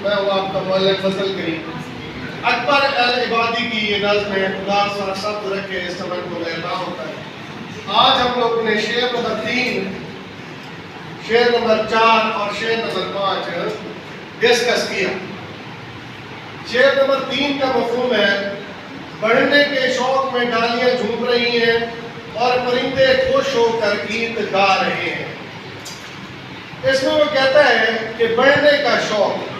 میں ہوں آپ کا مؤلف فضل کریم۔ اکبر العبادی کی یہ نظم ہے، خدا سا سب رکھے اس سمجھ کو اعلان ہوتا ہے۔ آج ہم لوگ نے شعر نمبر 3، شعر نمبر 4 اور شعر نمبر 5 ڈسکس کیا۔ شعر نمبر 3 کا مفہوم ہے بڑھنے کے شوق میں ڈالیاں جھوم رہی ہیں اور پرندے خوش ہو کر گیت گا رہے ہیں۔ اس میں وہ کہتا ہے کہ بڑھنے کا شوق،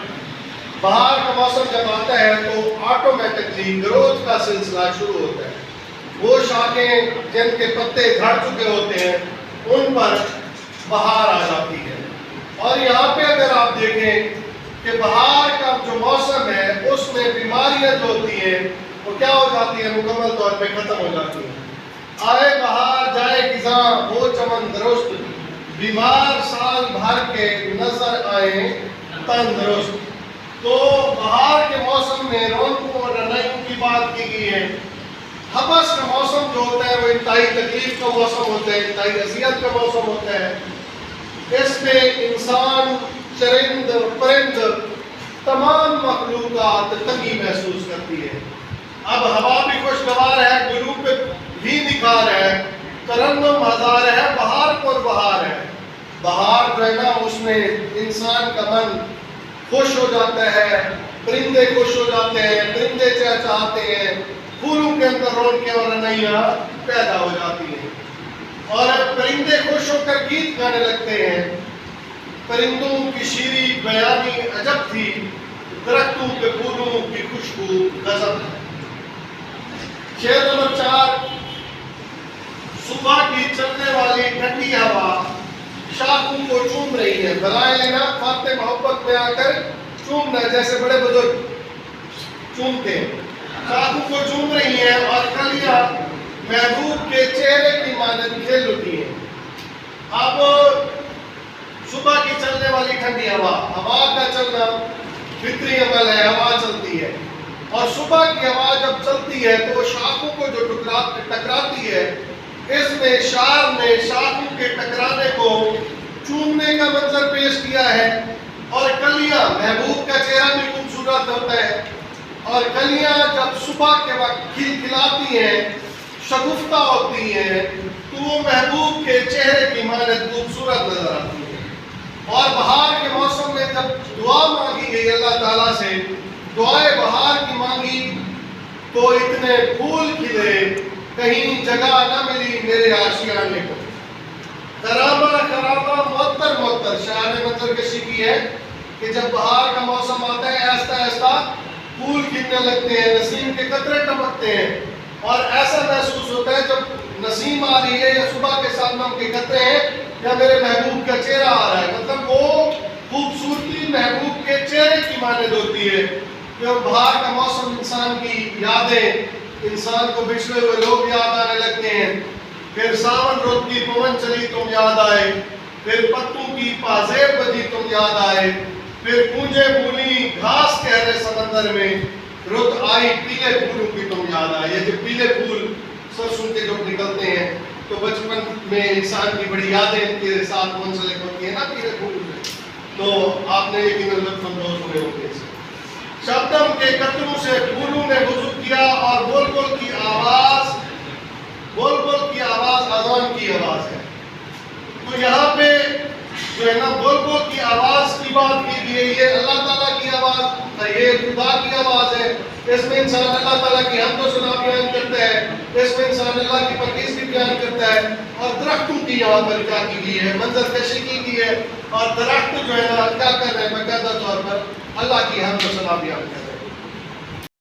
بہار کا موسم جب آتا ہے تو آٹومیٹکلی گروتھ کا سلسلہ شروع ہوتا ہے۔ وہ شاخیں جن کے پتے جھڑ چکے ہوتے ہیں ان پر بہار آ جاتی ہے۔ اور یہاں پہ اگر آپ دیکھیں کہ بہار کا جو موسم ہے اس میں بیماریاں جو ہوتی ہیں وہ کیا ہو جاتی ہیں، مکمل طور پہ ختم ہو جاتی ہیں۔ آئے بہار جائے خزاں وہ چمن درست، بیمار سال بھر کے نظر آئے تندرست۔ تو بہار کے موسم میں رونقوں اور رنگوں کی بات کی گئی ہے۔ حبس کا موسم جو ہوتا ہے وہ انتہائی تکلیف کا موسم ہوتا ہے، انتہائی اذیت کا موسم ہوتا ہے۔ اس میں انسان، چرند، پرند، تمام مخلوقات تنگی محسوس کرتی ہے۔ اب ہوا بھی خوشگوار ہے، غروب بھی نکھار ہے، ترنم ہزار ہے، بہار پر بہار ہے۔ بہار جو ہے نا اس میں انسان کا من خوش ہو جاتا ہے، پرندے خوش ہو جاتے ہیں، پرندے چہچہاتے ہیں، پھولوں کے اندر رونقیں اور رنگیاں پیدا ہو جاتی ہیں اور پرندے خوش ہو کر گیت گانے لگتے ہیں۔ پرندوں کی شیریں بیانی عجب تھی، درختوں کے پھولوں کی خوشبو غضب ہے۔ شعر نمبر 4، صبح کی چلنے والی ٹھنڈی ہوا شاخوں کو چوم رہی ہے۔ بلائے لینا خاطر محبت میں آ کر چومنا، جیسے بڑے بزرگ چومتے ہیں۔ شاخوں کو چوم رہی ہیں اور کلیاں محبوب کے چہرے کی مانند کھیل اٹھی ہیں۔ اب صبح کی چلنے والی ٹھنڈی ہوا کا چلنا فطری عمل ہے، ہوا چلتی ہے اور صبح کی ہوا جب چلتی ہے تو وہ شاخوں کو جو ٹکراتی ہے، اس میں شاعر نے شاخوں کے ٹکرانے کو چومنے کا منظر پیش کیا ہے۔ اور کلیاں، محبوب کا چہرہ بھی خوبصورت ہوتا ہے اور کلیاں جب صبح کے وقت کھلکھلاتی ہیں، شگفتہ ہوتی ہیں تو وہ محبوب کے چہرے کی مانند خوبصورت نظر آتی ہے۔ اور بہار کے موسم میں جب دعا مانگی گئی اللہ تعالیٰ سے، دعائے بہار کی مانگی تو اتنے پھول کھلے کہیں جگہ نہ ملی میرے آشیانے کو۔ خرابہ خرابہ معطر معطر، شاعر نے منظر کشی کی ہے کہ جب بہار کا موسم آتا ہے آہستہ آہستہ پھول کھلنے لگتے ہیں، نسیم کے قطرے ٹپکتے ہیں اور ایسا محسوس ہوتا ہے جب نسیم آ رہی ہے یا صبح کے شبنم کے قطرے ہیں یا میرے محبوب کا چہرہ آ رہا ہے، مطلب وہ خوبصورتی محبوب کے چہرے کی مانند ہوتی ہے۔ کہ بہار کا موسم انسان کی یادیں، انسان کو بچھڑے ہوئے لوگ یاد آنے لگتے ہیں۔ پھر ساون رت کی پون چلی تم یاد آئے، پھر پتوں کی پازیب بجی تم یاد آئے، پھر گونجے بھولی گھاس گہرے سمندر میں، رت آئی پیلے پھولوں کی تم یاد آئے۔ یہ جو پیلے پھول سرسوں کے جب نکلتے ہیں تو بچپن میں انسان کی بڑی یادیں کے ساتھ منسلک ہوتی ہیں نا پیلے پھول میں، تو آپ نے یقیناً لطف اندوز ہوئے ہوں گے۔ شبنم کے قطروں سے پھولوں نے وضو کیا اور بلبل کی آواز اذان کی آواز ہے۔ تو یہاں پہ جو ہے نا بلبل کی آواز کی بات کی گئی، یہ اللہ تعالیٰ کی آواز، یہ خدا کی آواز ہے۔ اس میں انسان اللہ تعالیٰ کی حمد و ثنا بیان کرتا ہے، اس میں انسان اللہ کی پاکیزگی بیان کرتا ہے۔ اور درختوں کی یہاں پر کیا کی گئی ہے، منظر کشی کی گئی ہے اور درخت جو ہے نا کیا کر رہے ہیں، باقاعدہ طور پر اللہ کی حمد و ثنا بیان کر رہے ہیں۔